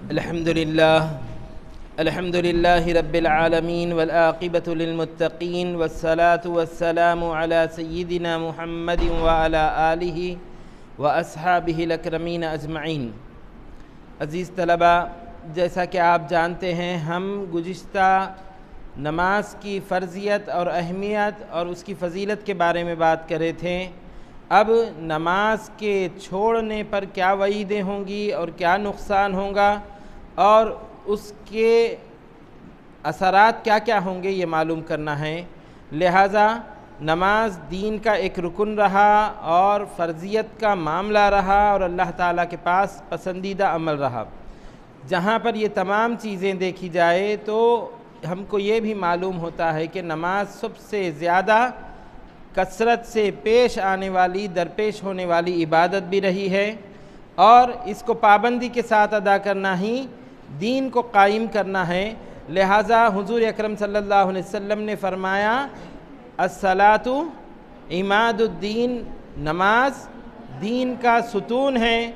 الحمد للہ رب العالمین والعاقبۃ للمتقین والصلاة والسلام علی سیدنا محمد وعلی آلہ واصحابہ الاکرمین اجمعین۔ عزیز طلبہ، جیسا کہ آپ جانتے ہیں، ہم گزشتہ نماز کی فرضیت اور اہمیت اور اس کی فضیلت کے بارے میں بات کر رہے تھے۔ اب نماز کے چھوڑنے پر کیا وعیدیں ہوں گی اور کیا نقصان ہوگا اور اس کے اثرات کیا کیا ہوں گے، یہ معلوم کرنا ہے۔ لہٰذا نماز دین کا ایک رکن رہا اور فرضیت کا معاملہ رہا اور اللہ تعالیٰ کے پاس پسندیدہ عمل رہا۔ جہاں پر یہ تمام چیزیں دیکھی جائے تو ہم کو یہ بھی معلوم ہوتا ہے کہ نماز سب سے زیادہ کثرت سے پیش آنے والی، درپیش ہونے والی عبادت بھی رہی ہے، اور اس کو پابندی کے ساتھ ادا کرنا ہی دین کو قائم کرنا ہے۔ لہٰذا حضور اکرم صلی اللہ علیہ وسلم نے فرمایا، الصلاۃ عماد الدین، نماز دین کا ستون ہے،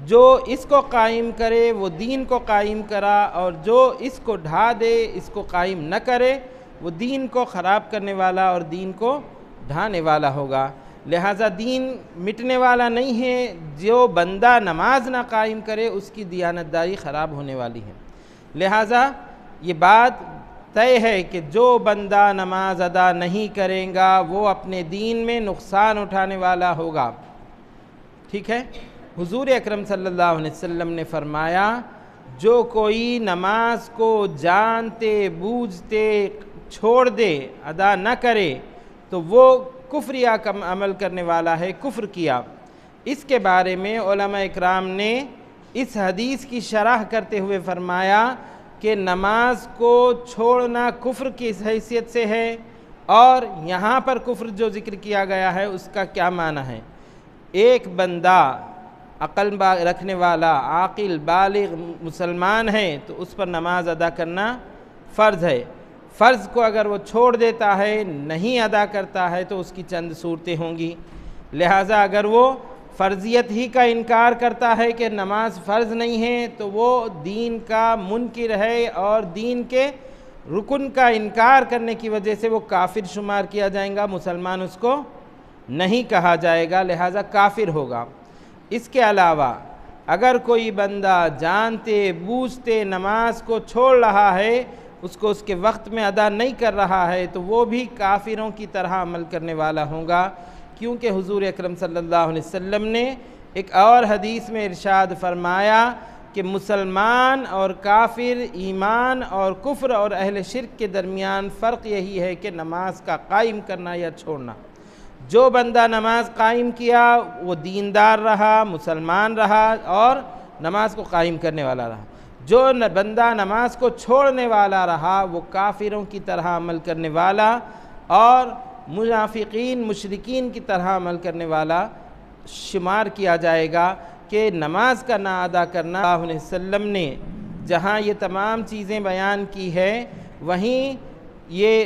جو اس کو قائم کرے وہ دین کو قائم کرا، اور جو اس کو ڈھا دے، اس کو قائم نہ کرے، وہ دین کو خراب کرنے والا اور دین کو ڈھانے والا ہوگا۔ لہٰذا دین مٹنے والا نہیں ہے، جو بندہ نماز نہ قائم کرے اس کی دیانتداری خراب ہونے والی ہے۔ لہٰذا یہ بات طے ہے کہ جو بندہ نماز ادا نہیں کرے گا وہ اپنے دین میں نقصان اٹھانے والا ہوگا۔ ٹھیک ہے؟ حضور اکرم صلی اللہ علیہ وسلم نے فرمایا، جو کوئی نماز کو جانتے بوجھتے چھوڑ دے، ادا نہ کرے، تو وہ کفر یا کم عمل کرنے والا ہے، کفر کیا۔ اس کے بارے میں علماء اکرام نے اس حدیث کی شرح کرتے ہوئے فرمایا کہ نماز کو چھوڑنا کفر کی حیثیت سے ہے، اور یہاں پر کفر جو ذکر کیا گیا ہے اس کا کیا معنی ہے۔ ایک بندہ عقل رکھنے والا، عاقل، بالغ مسلمان ہے تو اس پر نماز ادا کرنا فرض ہے۔ فرض کو اگر وہ چھوڑ دیتا ہے، نہیں ادا کرتا ہے، تو اس کی چند صورتیں ہوں گی۔ لہٰذا اگر وہ فرضیت ہی کا انکار کرتا ہے کہ نماز فرض نہیں ہے تو وہ دین کا منکر ہے، اور دین کے رکن کا انکار کرنے کی وجہ سے وہ کافر شمار کیا جائے گا، مسلمان اس کو نہیں کہا جائے گا، لہٰذا کافر ہوگا۔ اس کے علاوہ اگر کوئی بندہ جانتے بوجھتے نماز کو چھوڑ رہا ہے، اس کو اس کے وقت میں ادا نہیں کر رہا ہے، تو وہ بھی کافروں کی طرح عمل کرنے والا ہوگا، کیونکہ حضور اکرم صلی اللہ علیہ وسلم نے ایک اور حدیث میں ارشاد فرمایا کہ مسلمان اور کافر، ایمان اور کفر اور اہل شرک کے درمیان فرق یہی ہے کہ نماز کا قائم کرنا یا چھوڑنا۔ جو بندہ نماز قائم کیا وہ دیندار رہا، مسلمان رہا اور نماز کو قائم کرنے والا رہا۔ جو بندہ نماز کو چھوڑنے والا رہا وہ کافروں کی طرح عمل کرنے والا اور منافقین، مشرکین کی طرح عمل کرنے والا شمار کیا جائے گا۔ کہ نماز کا نہ ادا کرنا، اللہ علیہ وسلم نے جہاں یہ تمام چیزیں بیان کی ہے، وہیں یہ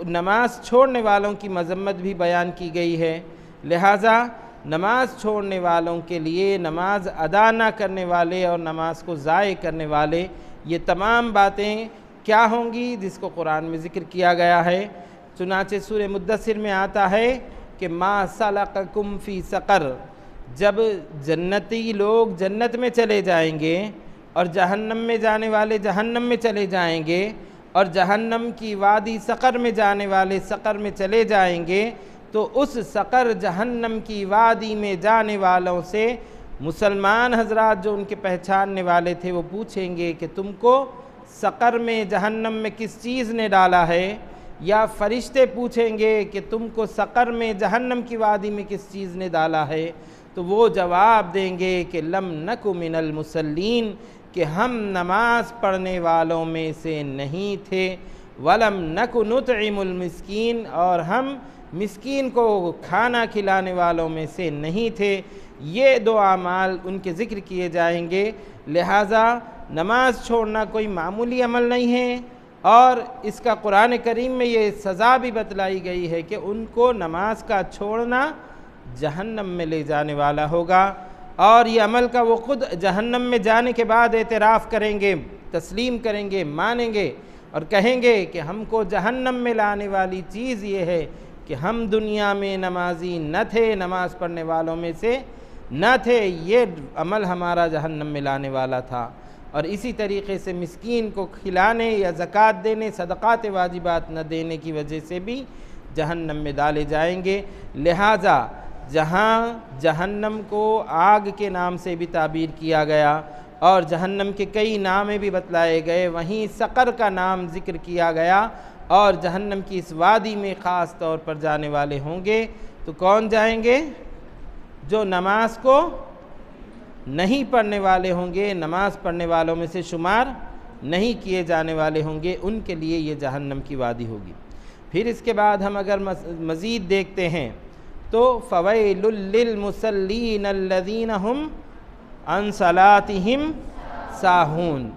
نماز چھوڑنے والوں کی مذمت بھی بیان کی گئی ہے۔ لہٰذا نماز چھوڑنے والوں کے لیے، نماز ادا نہ کرنے والے اور نماز کو ضائع کرنے والے، یہ تمام باتیں کیا ہوں گی جس کو قرآن میں ذکر کیا گیا ہے۔ چنانچہ سورہ مدثر میں آتا ہے کہ ما سلککم فی سقر، جب جنتی لوگ جنت میں چلے جائیں گے اور جہنم میں جانے والے جہنم میں چلے جائیں گے، اور جہنم کی وادی سقر میں جانے والے سقر میں چلے جائیں گے، تو اس سقر جہنم کی وادی میں جانے والوں سے مسلمان حضرات جو ان کے پہچاننے والے تھے وہ پوچھیں گے کہ تم کو سقر میں، جہنم میں کس چیز نے ڈالا ہے، یا فرشتے پوچھیں گے کہ تم کو سقر میں، جہنم کی وادی میں کس چیز نے ڈالا ہے، تو وہ جواب دیں گے کہ لم نک من المصلین، کہ ہم نماز پڑھنے والوں میں سے نہیں تھے، ولم نک نطعم المسکین، اور ہم مسکین کو کھانا کھلانے والوں میں سے نہیں تھے۔ یہ دو اعمال ان کے ذکر کیے جائیں گے۔ لہٰذا نماز چھوڑنا کوئی معمولی عمل نہیں ہے، اور اس کا قرآن کریم میں یہ سزا بھی بتلائی گئی ہے کہ ان کو نماز کا چھوڑنا جہنم میں لے جانے والا ہوگا۔ اور یہ عمل کا وہ خود جہنم میں جانے کے بعد اعتراف کریں گے، تسلیم کریں گے، مانیں گے اور کہیں گے کہ ہم کو جہنم میں لانے والی چیز یہ ہے کہ ہم دنیا میں نمازی نہ تھے، نماز پڑھنے والوں میں سے نہ تھے، یہ عمل ہمارا جہنم میں لانے والا تھا۔ اور اسی طریقے سے مسکین کو کھلانے یا زکوٰۃ دینے، صدقات واجبات نہ دینے کی وجہ سے بھی جہنم میں ڈالے جائیں گے۔ لہٰذا جہاں جہنم کو آگ کے نام سے بھی تعبیر کیا گیا اور جہنم کے کئی نام بھی بتلائے گئے، وہیں سقر کا نام ذکر کیا گیا، اور جہنم کی اس وادی میں خاص طور پر جانے والے ہوں گے تو کون جائیں گے؟ جو نماز کو نہیں پڑھنے والے ہوں گے، نماز پڑھنے والوں میں سے شمار نہیں کیے جانے والے ہوں گے، ان کے لیے یہ جہنم کی وادی ہوگی۔ پھر اس کے بعد ہم اگر مزید دیکھتے ہیں تو فویل للمصلین الذین هم عن صلاتهم ساہون،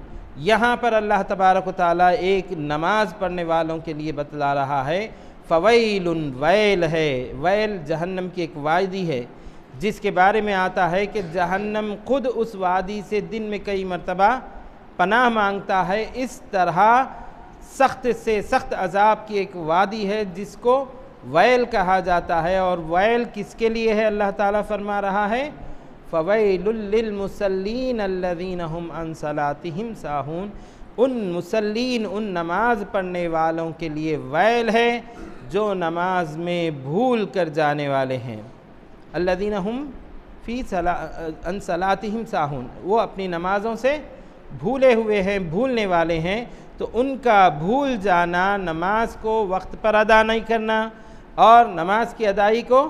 یہاں پر اللہ تبارک و تعالیٰ ایک نماز پڑھنے والوں کے لیے بتلا رہا ہے۔ فویل، ویل ہے، ویل جہنم کی ایک وادی ہے جس کے بارے میں آتا ہے کہ جہنم خود اس وادی سے دن میں کئی مرتبہ پناہ مانگتا ہے۔ اس طرح سخت سے سخت عذاب کی ایک وادی ہے جس کو ویل کہا جاتا ہے، اور ویل کس کے لیے ہے اللہ تعالیٰ فرما رہا ہے فَوَيْلٌ لِّلْمُصَلِّينَ الَّذِينَ هُمْ عَن صَلَاتِهِمْ سَاهُونَ، ان مسلین، ان نماز پڑھنے والوں کے لیے ویل ہے جو نماز میں بھول کر جانے والے ہیں۔ الذین هم فی عن صلاتہم ساہون، وہ اپنی نمازوں سے بھولے ہوئے ہیں، بھولنے والے ہیں، تو ان کا بھول جانا، نماز کو وقت پر ادا نہیں کرنا اور نماز کی ادائی کو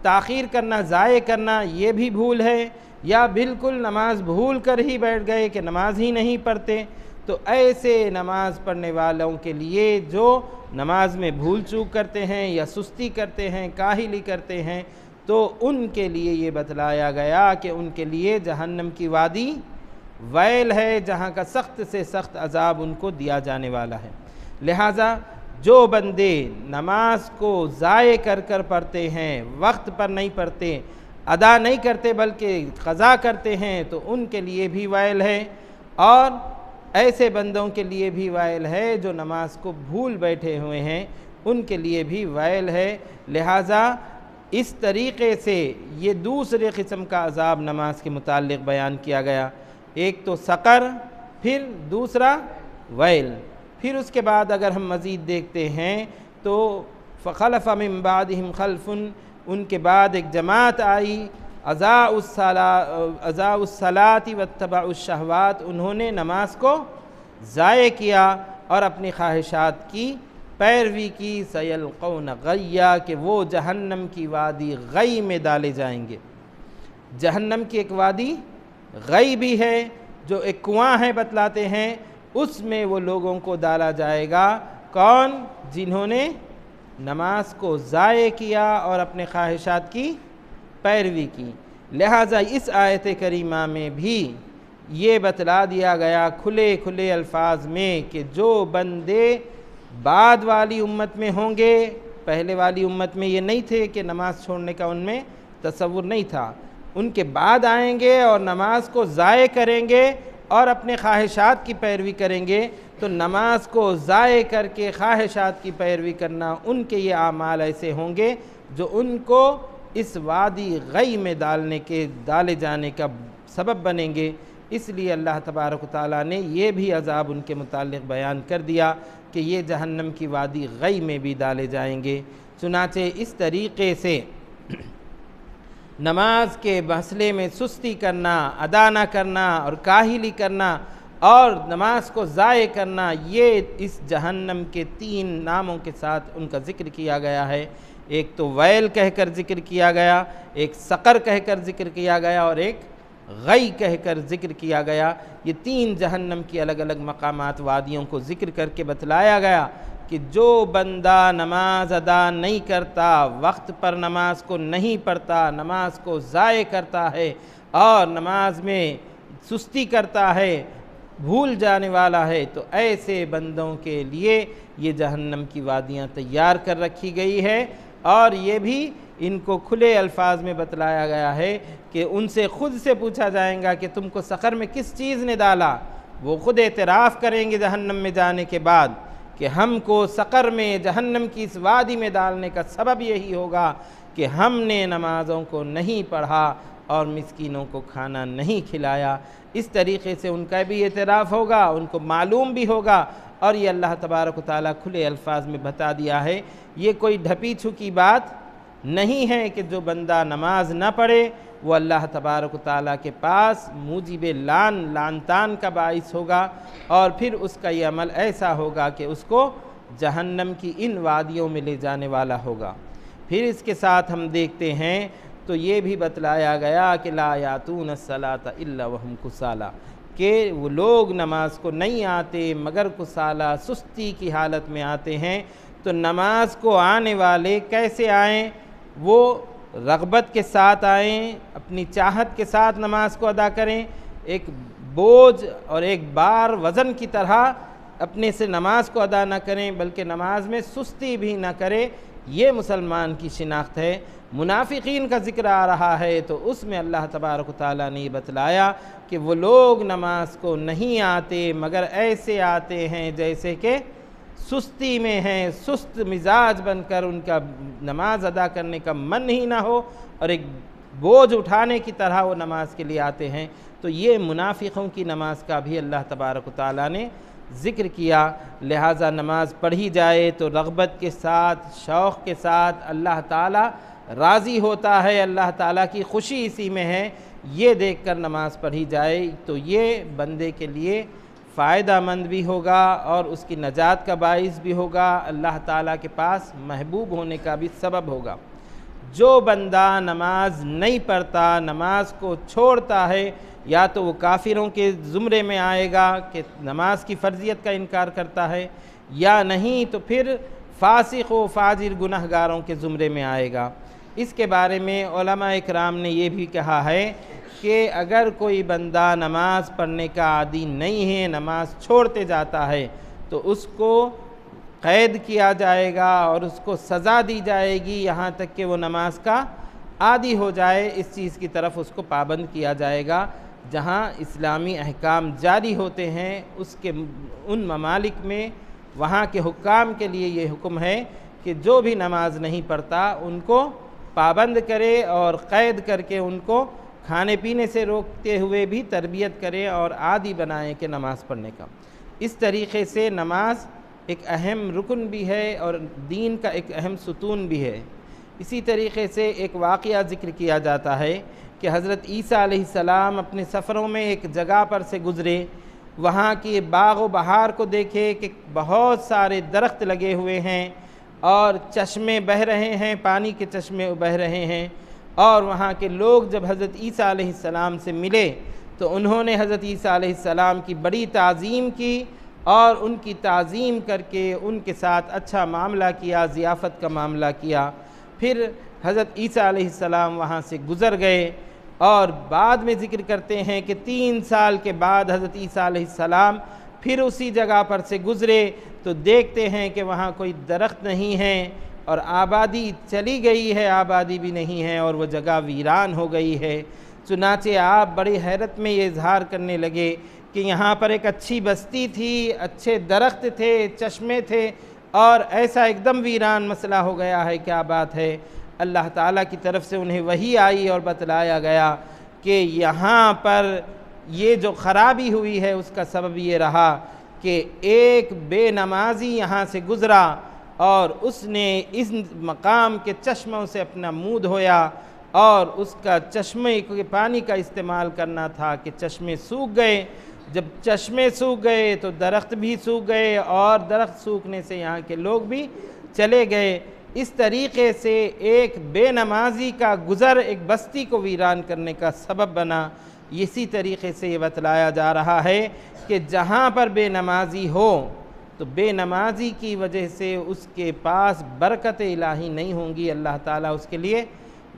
تاخیر کرنا، ضائع کرنا، یہ بھی بھول ہے، یا بالکل نماز بھول کر ہی بیٹھ گئے کہ نماز ہی نہیں پڑھتے، تو ایسے نماز پڑھنے والوں کے لیے جو نماز میں بھول چوک کرتے ہیں یا سستی کرتے ہیں، کاہلی کرتے ہیں، تو ان کے لیے یہ بتلایا گیا کہ ان کے لیے جہنم کی وادی ویل ہے، جہاں کا سخت سے سخت عذاب ان کو دیا جانے والا ہے۔ لہٰذا جو بندے نماز کو ضائع کر کر پڑھتے ہیں، وقت پر نہیں پڑھتے، ادا نہیں کرتے بلکہ قضا کرتے ہیں، تو ان کے لیے بھی ویل ہے، اور ایسے بندوں کے لیے بھی ویل ہے جو نماز کو بھول بیٹھے ہوئے ہیں، ان کے لیے بھی ویل ہے۔ لہٰذا اس طریقے سے یہ دوسرے قسم کا عذاب نماز کے متعلق بیان کیا گیا، ایک تو سقر، پھر دوسرا ویل۔ پھر اس کے بعد اگر ہم مزید دیکھتے ہیں تو فخلف من بعدہم خلف، ان کے بعد ایک جماعت آئی، اضاعوا الصلاۃ واتبعوا الشہوات، انہوں نے نماز کو ضائع کیا اور اپنی خواہشات کی پیروی کی، سیلقون غیا، کہ وہ جہنم کی وادی غی میں ڈالے جائیں گے۔ جہنم کی ایک وادی غی بھی ہے جو ایک کنواں ہے بتلاتے ہیں، اس میں وہ لوگوں کو ڈالا جائے گا، کون؟ جنہوں نے نماز کو ضائع کیا اور اپنے خواہشات کی پیروی کی۔ لہٰذا اس آیت کریمہ میں بھی یہ بتلا دیا گیا کھلے کھلے الفاظ میں کہ جو بندے بعد والی امت میں ہوں گے، پہلے والی امت میں یہ نہیں تھے کہ نماز چھوڑنے کا ان میں تصور نہیں تھا، ان کے بعد آئیں گے اور نماز کو ضائع کریں گے اور اپنے خواہشات کی پیروی کریں گے، تو نماز کو ضائع کر کے خواہشات کی پیروی کرنا، ان کے یہ اعمال ایسے ہوں گے جو ان کو اس وادی غی میں ڈالے جانے کا سبب بنیں گے۔ اس لیے اللہ تبارک و تعالیٰ نے یہ بھی عذاب ان کے متعلق بیان کر دیا کہ یہ جہنم کی وادی غی میں بھی ڈالے جائیں گے۔ چنانچہ اس طریقے سے نماز کے مسئلے میں سستی کرنا، ادا نہ کرنا اور کاہلی کرنا اور نماز کو ضائع کرنا، یہ اس جہنم کے 3 ناموں کے ساتھ ان کا ذکر کیا گیا ہے۔ ایک تو ویل کہہ کر ذکر کیا گیا، ایک سقر کہہ کر ذکر کیا گیا، اور ایک غی کہہ کر ذکر کیا گیا۔ یہ 3 جہنم کی الگ الگ مقامات، وادیوں کو ذکر کر کے بتلایا گیا کہ جو بندہ نماز ادا نہیں کرتا، وقت پر نماز کو نہیں پڑھتا، نماز کو ضائع کرتا ہے اور نماز میں سستی کرتا ہے، بھول جانے والا ہے، تو ایسے بندوں کے لیے یہ جہنم کی وادیاں تیار کر رکھی گئی ہے، اور یہ بھی ان کو کھلے الفاظ میں بتلایا گیا ہے کہ ان سے خود سے پوچھا جائے گا کہ تم کو سقر میں کس چیز نے ڈالا۔ وہ خود اعتراف کریں گے جہنم میں جانے کے بعد کہ ہم کو سقر میں، جہنم کی اس وادی میں ڈالنے کا سبب یہی ہوگا کہ ہم نے نمازوں کو نہیں پڑھا اور مسکینوں کو کھانا نہیں کھلایا۔ اس طریقے سے ان کا بھی اعتراف ہوگا، ان کو معلوم بھی ہوگا، اور یہ اللہ تبارک و تعالیٰ کھلے الفاظ میں بتا دیا ہے۔ یہ کوئی ڈھپی چھکی بات نہیں ہے کہ جو بندہ نماز نہ پڑھے وہ اللہ تبارک و تعالیٰ کے پاس موجب لعن تان کا باعث ہوگا، اور پھر اس کا یہ عمل ایسا ہوگا کہ اس کو جہنم کی ان وادیوں میں لے جانے والا ہوگا۔ پھر اس کے ساتھ ہم دیکھتے ہیں تو یہ بھی بتلایا گیا کہ لا یاتون الصلاۃ الا وہم کسالى، کہ وہ لوگ نماز کو نہیں آتے مگر کسالى، سستی کی حالت میں آتے ہیں۔ تو نماز کو آنے والے کیسے آئیں؟ وہ رغبت کے ساتھ آئیں، اپنی چاہت کے ساتھ نماز کو ادا کریں، ایک بوجھ اور ایک بار وزن کی طرح اپنے سے نماز کو ادا نہ کریں، بلکہ نماز میں سستی بھی نہ کرے۔ یہ مسلمان کی شناخت ہے۔ منافقین کا ذکر آ رہا ہے تو اس میں اللہ تبارک و تعالیٰ نے یہ بتلایا کہ وہ لوگ نماز کو نہیں آتے مگر ایسے آتے ہیں جیسے کہ سستی میں ہیں، سست مزاج بن کر ان کا نماز ادا کرنے کا من ہی نہ ہو، اور ایک بوجھ اٹھانے کی طرح وہ نماز کے لیے آتے ہیں۔ تو یہ منافقوں کی نماز کا بھی اللہ تبارک و تعالیٰ نے ذکر کیا۔ لہٰذا نماز پڑھی جائے تو رغبت کے ساتھ، شوق کے ساتھ، اللہ تعالیٰ راضی ہوتا ہے، اللہ تعالیٰ کی خوشی اسی میں ہے، یہ دیکھ کر نماز پڑھی جائے تو یہ بندے کے لیے فائدہ مند بھی ہوگا اور اس کی نجات کا باعث بھی ہوگا، اللہ تعالیٰ کے پاس محبوب ہونے کا بھی سبب ہوگا۔ جو بندہ نماز نہیں پڑھتا، نماز کو چھوڑتا ہے، یا تو وہ کافروں کے زمرے میں آئے گا کہ نماز کی فرضیت کا انکار کرتا ہے، یا نہیں تو پھر فاسق و فاجر گنہگاروں کے زمرے میں آئے گا۔ اس کے بارے میں علماء اکرام نے یہ بھی کہا ہے کہ اگر کوئی بندہ نماز پڑھنے کا عادی نہیں ہے، نماز چھوڑتے جاتا ہے، تو اس کو قید کیا جائے گا اور اس کو سزا دی جائے گی یہاں تک کہ وہ نماز کا عادی ہو جائے۔ اس چیز کی طرف اس کو پابند کیا جائے گا۔ جہاں اسلامی احکام جاری ہوتے ہیں اس کے ان ممالک میں وہاں کے حکام کے لیے یہ حکم ہے کہ جو بھی نماز نہیں پڑھتا ان کو پابند کرے اور قید کر کے ان کو کھانے پینے سے روکتے ہوئے بھی تربیت کرے اور عادی بنائے کہ نماز پڑھنے کا۔ اس طریقے سے نماز ایک اہم رکن بھی ہے اور دین کا ایک اہم ستون بھی ہے۔ اسی طریقے سے ایک واقعہ ذکر کیا جاتا ہے کہ حضرت عیسیٰ علیہ السلام اپنے سفروں میں ایک جگہ پر سے گزرے، وہاں کی باغ و بہار کو دیکھے کہ بہت سارے درخت لگے ہوئے ہیں اور چشمے بہہ رہے ہیں، پانی کے چشمے بہہ رہے ہیں، اور وہاں کے لوگ جب حضرت عیسیٰ علیہ السلام سے ملے تو انہوں نے حضرت عیسیٰ علیہ السلام کی بڑی تعظیم کی اور ان کی تعظیم کر کے ان کے ساتھ اچھا معاملہ کیا، ضیافت کا معاملہ کیا۔ پھر حضرت عیسیٰ علیہ السلام وہاں سے گزر گئے، اور بعد میں ذکر کرتے ہیں کہ 3 سال کے بعد حضرت عیسیٰ علیہ السلام پھر اسی جگہ پر سے گزرے تو دیکھتے ہیں کہ وہاں کوئی درخت نہیں ہے اور آبادی چلی گئی ہے، آبادی بھی نہیں ہے اور وہ جگہ ویران ہو گئی ہے۔ چنانچہ آپ بڑی حیرت میں یہ اظہار کرنے لگے کہ یہاں پر ایک اچھی بستی تھی، اچھے درخت تھے، چشمے تھے، اور ایسا ایک دم ویران مسئلہ ہو گیا ہے، کیا بات ہے؟ اللہ تعالیٰ کی طرف سے انہیں وحی آئی اور بتلایا گیا کہ یہاں پر یہ جو خرابی ہوئی ہے اس کا سبب یہ رہا کہ ایک بے نمازی یہاں سے گزرا اور اس نے اس مقام کے چشموں سے اپنا منہ دھویا، اور اس کا چشمے کے پانی کا استعمال کرنا تھا کہ چشمے سوکھ گئے۔ جب چشمے سوکھ گئے تو درخت بھی سوکھ گئے، اور درخت سوکھنے سے یہاں کے لوگ بھی چلے گئے۔ اس طریقے سے ایک بے نمازی کا گزر ایک بستی کو ویران کرنے کا سبب بنا۔ اسی طریقے سے یہ بتلایا جا رہا ہے کہ جہاں پر بے نمازی ہو تو بے نمازی کی وجہ سے اس کے پاس برکت الہی نہیں ہوں گی، اللہ تعالیٰ اس کے لیے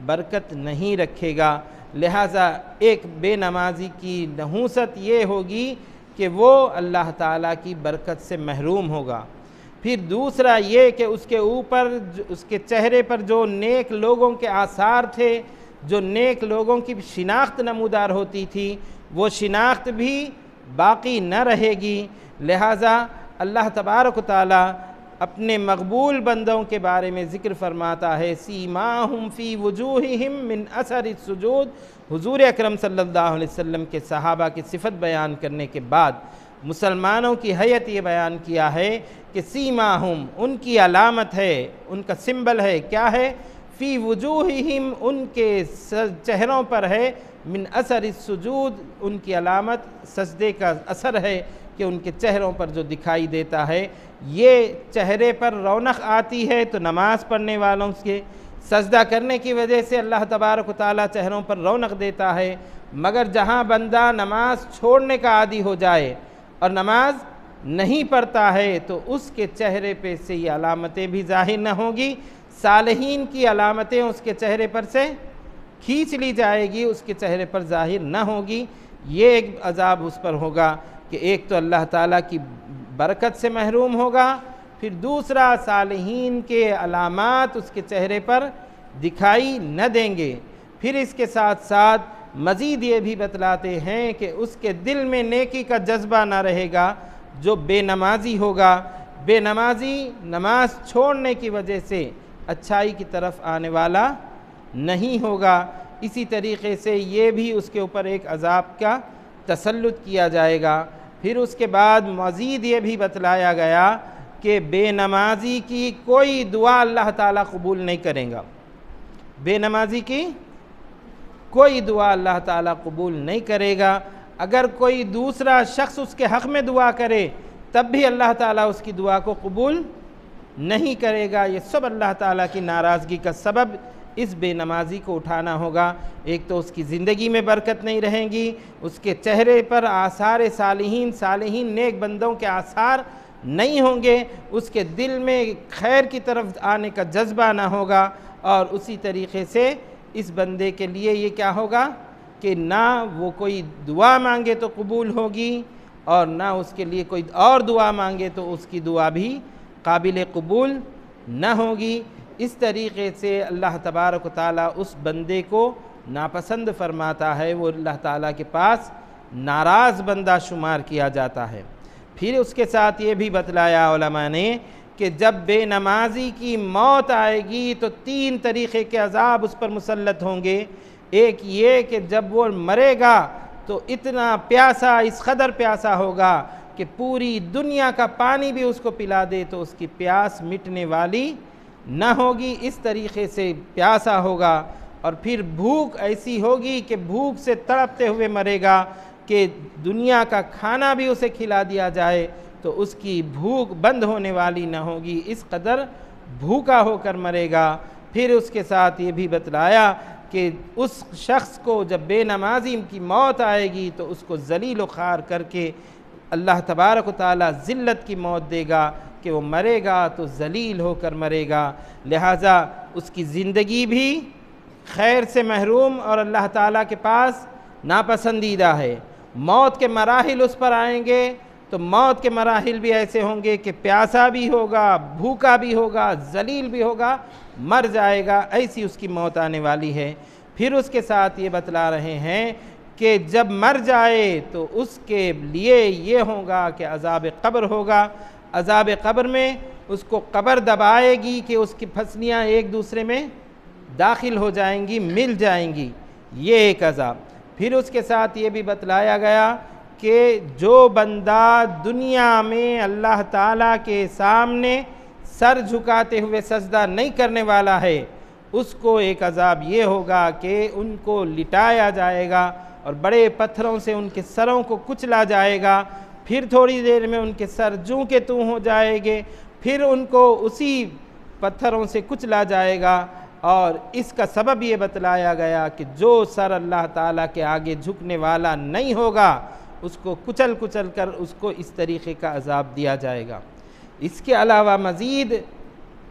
برکت نہیں رکھے گا۔ لہٰذا ایک بے نمازی کی نحوست یہ ہوگی کہ وہ اللہ تعالیٰ کی برکت سے محروم ہوگا۔ پھر دوسرا یہ کہ اس کے اوپر اس کے چہرے پر جو نیک لوگوں کے آثار تھے، جو نیک لوگوں کی شناخت نمودار ہوتی تھی، وہ شناخت بھی باقی نہ رہے گی۔ لہٰذا اللہ تبارک و تعالیٰ اپنے مقبول بندوں کے بارے میں ذکر فرماتا ہے، سیماہم فی وجوہہم من اثر السجود۔ حضور اکرم صلی اللہ علیہ وسلم کے صحابہ کی صفت بیان کرنے کے بعد مسلمانوں کی حیت یہ بیان کیا ہے کہ سیماہم ان کی علامت ہے، ان کا سمبل ہے، کیا ہے؟ فی وجوہہم ان کے چہروں پر ہے، من اثر السجود ان کی علامت سجدے کا اثر ہے کہ ان کے چہروں پر جو دکھائی دیتا ہے، یہ چہرے پر رونق آتی ہے تو نماز پڑھنے والوں کے سجدہ کرنے کی وجہ سے اللہ تبارک و تعالیٰ چہروں پر رونق دیتا ہے۔ مگر جہاں بندہ نماز چھوڑنے کا عادی ہو جائے اور نماز نہیں پڑھتا ہے تو اس کے چہرے پہ سے یہ علامتیں بھی ظاہر نہ ہوں گی، صالحین کی علامتیں اس کے چہرے پر سے کھینچ لی جائے گی، اس کے چہرے پر ظاہر نہ ہوگی۔ یہ ایک عذاب اس پر ہوگا کہ ایک تو اللہ تعالیٰ کی برکت سے محروم ہوگا، پھر دوسرا صالحین کے علامات اس کے چہرے پر دکھائی نہ دیں گے۔ پھر اس کے ساتھ ساتھ مزید یہ بھی بتلاتے ہیں کہ اس کے دل میں نیکی کا جذبہ نہ رہے گا۔ جو بے نمازی ہوگا، بے نمازی نماز چھوڑنے کی وجہ سے اچھائی کی طرف آنے والا نہیں ہوگا۔ اسی طریقے سے یہ بھی اس کے اوپر ایک عذاب کا تسلط کیا جائے گا۔ پھر اس کے بعد مزید یہ بھی بتلایا گیا کہ بے نمازی کی کوئی دعا اللہ تعالیٰ قبول نہیں کرے گا۔ بے نمازی کی کوئی دعا اللہ تعالیٰ قبول نہیں کرے گا۔ اگر کوئی دوسرا شخص اس کے حق میں دعا کرے تب بھی اللہ تعالیٰ اس کی دعا کو قبول نہیں کرے گا۔ یہ سب اللہ تعالیٰ کی ناراضگی کا سبب اس بے نمازی کو اٹھانا ہوگا۔ ایک تو اس کی زندگی میں برکت نہیں رہیں گی، اس کے چہرے پر آثار صالحین نیک بندوں کے آثار نہیں ہوں گے، اس کے دل میں خیر کی طرف آنے کا جذبہ نہ ہوگا، اور اسی طریقے سے اس بندے کے لیے یہ کیا ہوگا کہ نہ وہ کوئی دعا مانگے تو قبول ہوگی، اور نہ اس کے لیے کوئی اور دعا مانگے تو اس کی دعا بھی قابل قبول نہ ہوگی۔ اس طریقے سے اللہ تبارک و تعالیٰ اس بندے کو ناپسند فرماتا ہے، وہ اللہ تعالیٰ کے پاس ناراض بندہ شمار کیا جاتا ہے۔ پھر اس کے ساتھ یہ بھی بتلایا علماء نے کہ جب بے نمازی کی موت آئے گی تو 3 طریقے کے عذاب اس پر مسلط ہوں گے۔ ایک یہ کہ جب وہ مرے گا تو اتنا پیاسا، اس قدر پیاسا ہوگا کہ پوری دنیا کا پانی بھی اس کو پلا دے تو اس کی پیاس مٹنے والی نہ ہوگی، اس طریقے سے پیاسا ہوگا۔ اور پھر بھوک ایسی ہوگی کہ بھوک سے تڑپتے ہوئے مرے گا کہ دنیا کا کھانا بھی اسے کھلا دیا جائے تو اس کی بھوک بند ہونے والی نہ ہوگی، اس قدر بھوکا ہو کر مرے گا۔ پھر اس کے ساتھ یہ بھی بتلایا کہ اس شخص کو جب بے نمازی کی موت آئے گی تو اس کو ذلیل و خوار کر کے اللہ تبارک و تعالیٰ ذلت کی موت دے گا کہ وہ مرے گا تو ذلیل ہو کر مرے گا۔ لہٰذا اس کی زندگی بھی خیر سے محروم اور اللہ تعالیٰ کے پاس ناپسندیدہ ہے۔ موت کے مراحل اس پر آئیں گے تو موت کے مراحل بھی ایسے ہوں گے کہ پیاسا بھی ہوگا، بھوکا بھی ہوگا، ذلیل بھی ہوگا، مر جائے گا، ایسی اس کی موت آنے والی ہے۔ پھر اس کے ساتھ یہ بتلا رہے ہیں کہ جب مر جائے تو اس کے لیے یہ ہوگا کہ عذاب قبر ہوگا۔ عذاب قبر میں اس کو قبر دبائے گی کہ اس کی پھسلیاں ایک دوسرے میں داخل ہو جائیں گی، مل جائیں گی، یہ ایک عذاب۔ پھر اس کے ساتھ یہ بھی بتلایا گیا کہ جو بندہ دنیا میں اللہ تعالیٰ کے سامنے سر جھکاتے ہوئے سجدہ نہیں کرنے والا ہے، اس کو ایک عذاب یہ ہوگا کہ ان کو لٹایا جائے گا اور بڑے پتھروں سے ان کے سروں کو کچلا جائے گا، پھر تھوڑی دیر میں ان کے سر جوں کے توں ہو جائے گے، پھر ان کو اسی پتھروں سے کچلا جائے گا۔ اور اس کا سبب یہ بتلایا گیا کہ جو سر اللہ تعالیٰ کے آگے جھکنے والا نہیں ہوگا اس کو کچل کچل کر اس کو اس طریقے کا عذاب دیا جائے گا۔ اس کے علاوہ مزید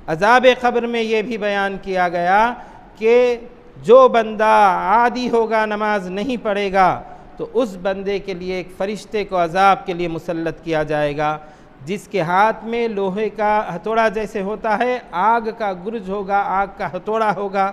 عذاب قبر میں یہ بھی بیان کیا گیا کہ جو بندہ عادی ہوگا نماز نہیں پڑھے گا تو اس بندے کے لیے ایک فرشتے کو عذاب کے لیے مسلط کیا جائے گا۔ جس کے ہاتھ میں لوہے کا ہتھوڑا جیسے ہوتا ہے، آگ کا گرج ہوگا، آگ کا ہتھوڑا ہوگا،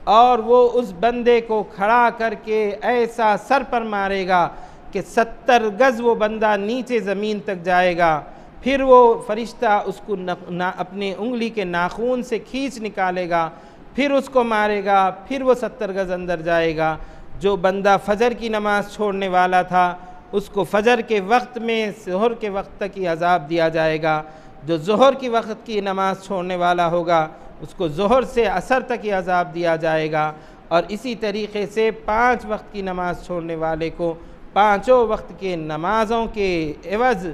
اور وہ اس بندے کو کھڑا کر کے ایسا سر پر مارے گا کہ 70 گز وہ بندہ نیچے زمین تک جائے گا۔ پھر وہ فرشتہ اس کو اپنے انگلی کے ناخون سے کھینچ نکالے گا، پھر اس کو مارے گا، پھر وہ 70 گز اندر جائے گا۔ جو بندہ فجر کی نماز چھوڑنے والا تھا، اس کو فجر کے وقت میں ظہر کے وقت تک ہی عذاب دیا جائے گا۔ جو ظہر کی وقت کی نماز چھوڑنے والا ہوگا، اس کو ظہر سے عصر تک ہی عذاب دیا جائے گا۔ اور اسی طریقے سے 5 وقت کی نماز چھوڑنے والے کو 5 وقت کے نمازوں کے عوض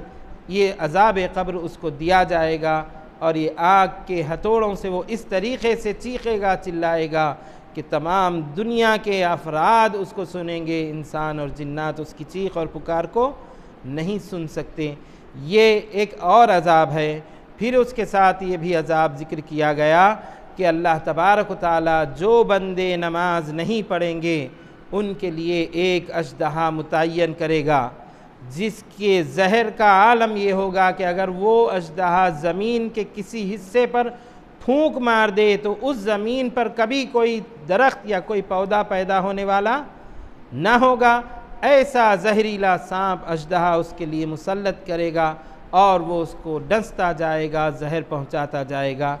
یہ عذاب قبر اس کو دیا جائے گا، اور یہ آگ کے ہتھوڑوں سے وہ اس طریقے سے چیخے گا، چلائے گا کہ تمام دنیا کے افراد اس کو سنیں گے، انسان اور جنات اس کی چیخ اور پکار کو نہیں سن سکتے۔ یہ ایک اور عذاب ہے۔ پھر اس کے ساتھ یہ بھی عذاب ذکر کیا گیا کہ اللہ تبارک و تعالی جو بندے نماز نہیں پڑھیں گے ان کے لیے ایک اژدہا متعین کرے گا، جس کے زہر کا عالم یہ ہوگا کہ اگر وہ اژدہا زمین کے کسی حصے پر پھونک مار دے تو اس زمین پر کبھی کوئی درخت یا کوئی پودا پیدا ہونے والا نہ ہوگا۔ ایسا زہریلا سانپ اژدہا اس کے لیے مسلط کرے گا اور وہ اس کو ڈستا جائے گا، زہر پہنچاتا جائے گا۔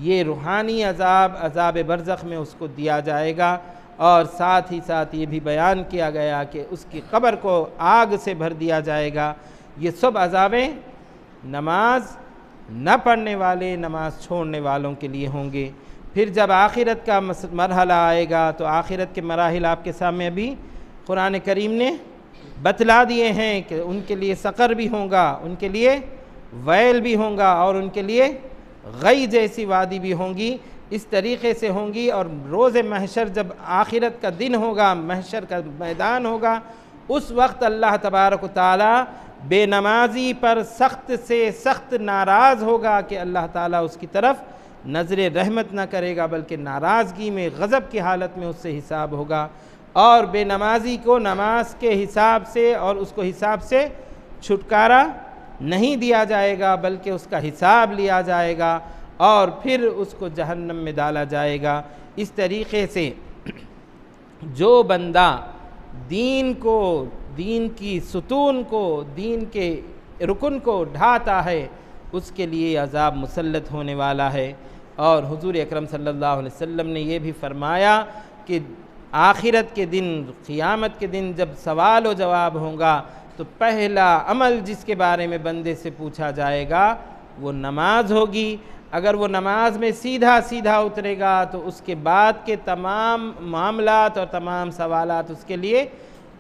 یہ روحانی عذاب، عذاب برزخ میں اس کو دیا جائے گا۔ اور ساتھ ہی ساتھ یہ بھی بیان کیا گیا کہ اس کی قبر کو آگ سے بھر دیا جائے گا۔ یہ سب عذابیں نماز نہ پڑھنے والے، نماز چھوڑنے والوں کے لیے ہوں گے۔ پھر جب آخرت کا مرحلہ آئے گا تو آخرت کے مراحل آپ کے سامنے ابھی قرآن کریم نے بتلا دیے ہیں کہ ان کے لیے سقر بھی ہوگا، ان کے لیے ویل بھی ہوگا، اور ان کے لیے غی جیسی وادی بھی ہوں گی۔ اس طریقے سے ہوں گی۔ اور روز محشر جب آخرت کا دن ہوگا، محشر کا میدان ہوگا، اس وقت اللہ تبارک و تعالی بے نمازی پر سخت سے سخت ناراض ہوگا کہ اللہ تعالیٰ اس کی طرف نظر رحمت نہ کرے گا، بلکہ ناراضگی میں، غضب کی حالت میں اس سے حساب ہوگا۔ اور بے نمازی کو نماز کے حساب سے اور اس کو حساب سے چھٹکارا نہیں دیا جائے گا، بلکہ اس کا حساب لیا جائے گا اور پھر اس کو جہنم میں ڈالا جائے گا۔ اس طریقے سے جو بندہ دین کو، دین کی ستون کو، دین کے رکن کو ڈھاتا ہے، اس کے لیے عذاب مسلط ہونے والا ہے۔ اور حضور اکرم صلی اللہ علیہ وسلم نے یہ بھی فرمایا کہ آخرت کے دن، قیامت کے دن جب سوال و جواب ہوگا تو پہلا عمل جس کے بارے میں بندے سے پوچھا جائے گا وہ نماز ہوگی۔ اگر وہ نماز میں سیدھا سیدھا اترے گا تو اس کے بعد کے تمام معاملات اور تمام سوالات اس کے لیے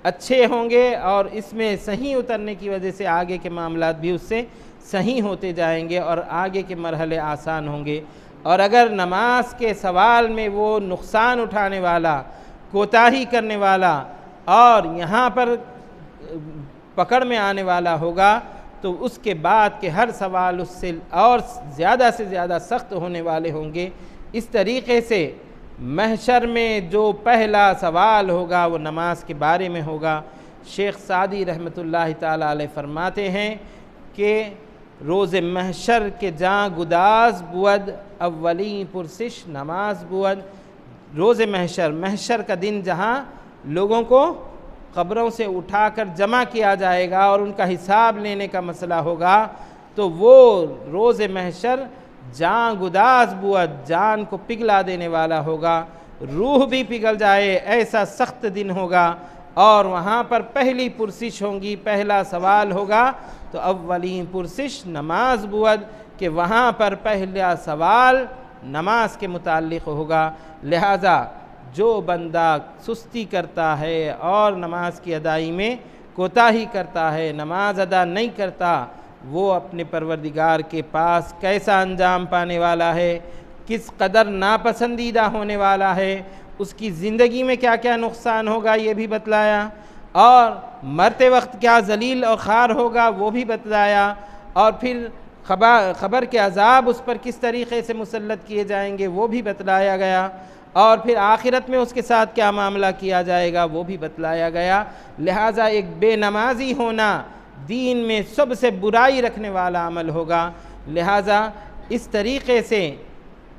اچھے ہوں گے، اور اس میں صحیح اترنے کی وجہ سے آگے کے معاملات بھی اس سے صحیح ہوتے جائیں گے اور آگے کے مرحلے آسان ہوں گے۔ اور اگر نماز کے سوال میں وہ نقصان اٹھانے والا، کوتاہی کرنے والا اور یہاں پر پکڑ میں آنے والا ہوگا تو اس کے بعد کے ہر سوال اس سے زیادہ سخت ہونے والے ہوں گے۔ اس طریقے سے محشر میں جو پہلا سوال ہوگا وہ نماز کے بارے میں ہوگا۔ شیخ سعدی رحمۃ اللہ تعالی علیہ فرماتے ہیں کہ روز محشر کے جاں گداز بود اولین پرسش نماز بود۔ روز محشر، محشر کا دن جہاں لوگوں کو قبروں سے اٹھا کر جمع کیا جائے گا اور ان کا حساب لینے کا مسئلہ ہوگا، تو وہ روز محشر جان گداز بود، جان کو پگھلا دینے والا ہوگا، روح بھی پگھل جائے ایسا سخت دن ہوگا۔ اور وہاں پر پہلی پرسش ہوں گی، پہلا سوال ہوگا تو اولین پرسش نماز بود، کہ وہاں پر پہلا سوال نماز کے متعلق ہوگا۔ لہٰذا جو بندہ سستی کرتا ہے اور نماز کی ادائی میں کوتاہی کرتا ہے، نماز ادا نہیں کرتا، وہ اپنے پروردگار کے پاس کیسا انجام پانے والا ہے، کس قدر ناپسندیدہ ہونے والا ہے، اس کی زندگی میں کیا کیا نقصان ہوگا یہ بھی بتلایا، اور مرتے وقت کیا ذلیل اور خوار ہوگا وہ بھی بتلایا، اور پھر خبر کے عذاب اس پر کس طریقے سے مسلط کیے جائیں گے وہ بھی بتلایا گیا، اور پھر آخرت میں اس کے ساتھ کیا معاملہ کیا جائے گا وہ بھی بتلایا گیا۔ لہٰذا ایک بے نمازی ہونا دین میں سب سے برائی رکھنے والا عمل ہوگا۔ لہٰذا اس طریقے سے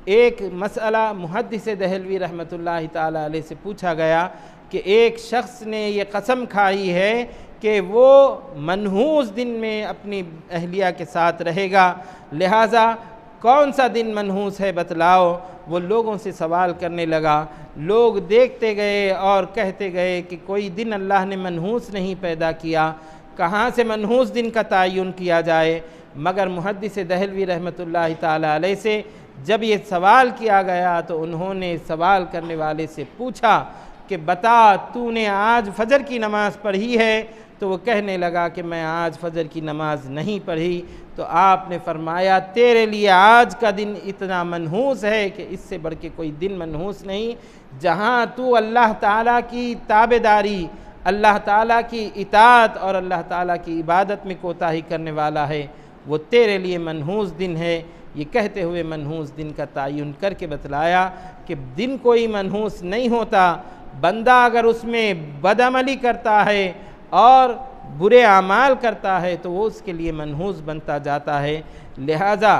ایک مسئلہ محدث دہلوی رحمۃ اللہ تعالیٰ علیہ سے پوچھا گیا کہ ایک شخص نے یہ قسم کھائی ہے کہ وہ منحوس دن میں اپنی اہلیہ کے ساتھ رہے گا، لہٰذا کون سا دن منحوس ہے بتلاؤ۔ وہ لوگوں سے سوال کرنے لگا، لوگ دیکھتے گئے اور کہتے گئے کہ کوئی دن اللہ نے منحوس نہیں پیدا کیا، کہاں سے منحوس دن کا تعین کیا جائے۔ مگر محدث دہلوی رحمۃ اللہ تعالیٰ علیہ سے جب یہ سوال کیا گیا تو انہوں نے سوال کرنے والے سے پوچھا کہ بتا تو نے آج فجر کی نماز پڑھی ہے؟ تو وہ کہنے لگا کہ میں آج فجر کی نماز نہیں پڑھی۔ تو آپ نے فرمایا تیرے لیے آج کا دن اتنا منحوس ہے کہ اس سے بڑھ کے کوئی دن منحوس نہیں۔ جہاں تو اللہ تعالیٰ کی تابعداری، اللہ تعالیٰ کی اطاعت اور اللہ تعالیٰ کی عبادت میں کوتاہی کرنے والا ہے، وہ تیرے لیے منحوس دن ہے۔ یہ کہتے ہوئے منحوس دن کا تعین کر کے بتلایا کہ دن کوئی منحوس نہیں ہوتا، بندہ اگر اس میں بدعملی کرتا ہے اور برے اعمال کرتا ہے تو وہ اس کے لیے منحوس بنتا جاتا ہے۔ لہٰذا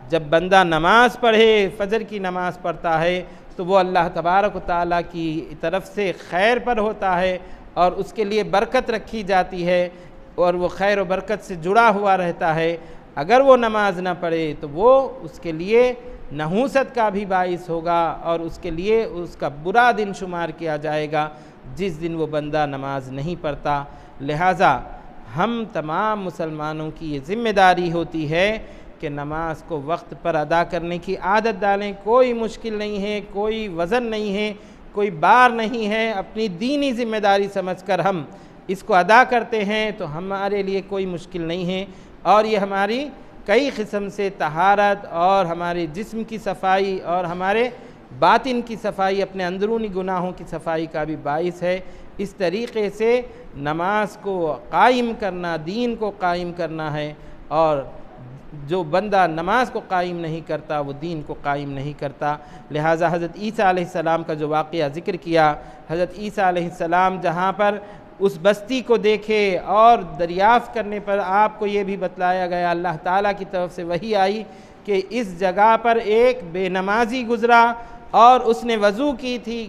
جب بندہ نماز پڑھے، فجر کی نماز پڑھتا ہے تو وہ اللہ تبارک و تعالیٰ کی طرف سے خیر پر ہوتا ہے اور اس کے لیے برکت رکھی جاتی ہے اور وہ خیر و برکت سے جڑا ہوا رہتا ہے۔ اگر وہ نماز نہ پڑھے تو وہ اس کے لیے نحوست کا بھی باعث ہوگا اور اس کے لیے اس کا برا دن شمار کیا جائے گا جس دن وہ بندہ نماز نہیں پڑھتا۔ لہٰذا ہم تمام مسلمانوں کی یہ ذمہ داری ہوتی ہے کہ نماز کو وقت پر ادا کرنے کی عادت ڈالیں۔ کوئی مشکل نہیں ہے، کوئی وزن نہیں ہے، کوئی بار نہیں ہے، اپنی دینی ذمہ داری سمجھ کر ہم اس کو ادا کرتے ہیں تو ہمارے لیے کوئی مشکل نہیں ہے، اور یہ ہماری کئی قسم سے طہارت اور ہمارے جسم کی صفائی اور ہمارے باطن کی صفائی، اپنے اندرونی گناہوں کی صفائی کا بھی باعث ہے۔ اس طریقے سے نماز کو قائم کرنا، دین کو قائم کرنا ہے، اور جو بندہ نماز کو قائم نہیں کرتا وہ دین کو قائم نہیں کرتا۔ لہٰذا حضرت عیسیٰ علیہ السلام کا جو واقعہ ذکر کیا، حضرت عیسیٰ علیہ السلام جہاں پر اس بستی کو دیکھے اور دریافت کرنے پر آپ کو یہ بھی بتلایا گیا، اللہ تعالیٰ کی طرف سے وحی آئی کہ اس جگہ پر ایک بے نمازی گزرا اور اس نے وضو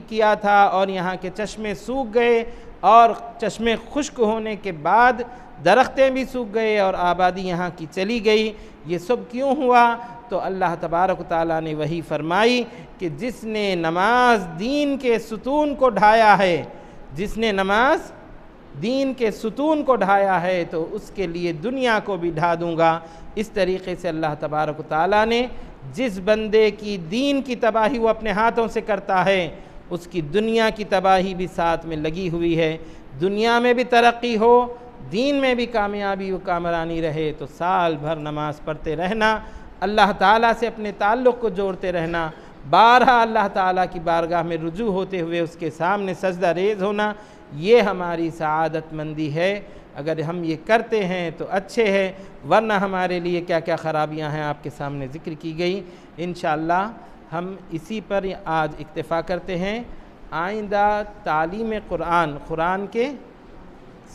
کیا تھا اور یہاں کے چشمے سوکھ گئے، اور چشمے خشک ہونے کے بعد درختیں بھی سوکھ گئے اور آبادی یہاں کی چلی گئی۔ یہ سب کیوں ہوا؟ تو اللہ تبارک و تعالیٰ نے وحی فرمائی کہ جس نے نماز دین کے ستون کو ڈھایا ہے، جس نے نماز دین کے ستون کو ڈھایا ہے تو اس کے لیے دنیا کو بھی ڈھا دوں گا۔ اس طریقے سے اللہ تبارک و تعالیٰ نے جس بندے کی دین کی تباہی وہ اپنے ہاتھوں سے کرتا ہے، اس کی دنیا کی تباہی بھی ساتھ میں لگی ہوئی ہے۔ دنیا میں بھی ترقی ہو، دین میں بھی کامیابی و کامرانی رہے تو سال بھر نماز پڑھتے رہنا، اللہ تعالیٰ سے اپنے تعلق کو جوڑتے رہنا، بارہا اللہ تعالیٰ کی بارگاہ میں رجوع ہوتے ہوئے اس کے سامنے سجدہ ریز ہونا، یہ ہماری سعادت مندی ہے۔ اگر ہم یہ کرتے ہیں تو اچھے ہیں، ورنہ ہمارے لیے کیا کیا خرابیاں ہیں آپ کے سامنے ذکر کی گئی۔ انشاءاللہ ہم اسی پر آج اکتفا کرتے ہیں۔ آئندہ تعلیم قرآن کے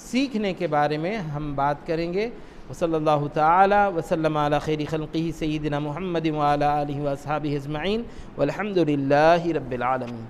سیکھنے کے بارے میں ہم بات کریں گے۔ وصلی اللہ تعالی وسلم علی خیر خلقہ سیدنا محمد وعلی آلہ واصحابہ اجمعین والحمد للہ رب العالمین۔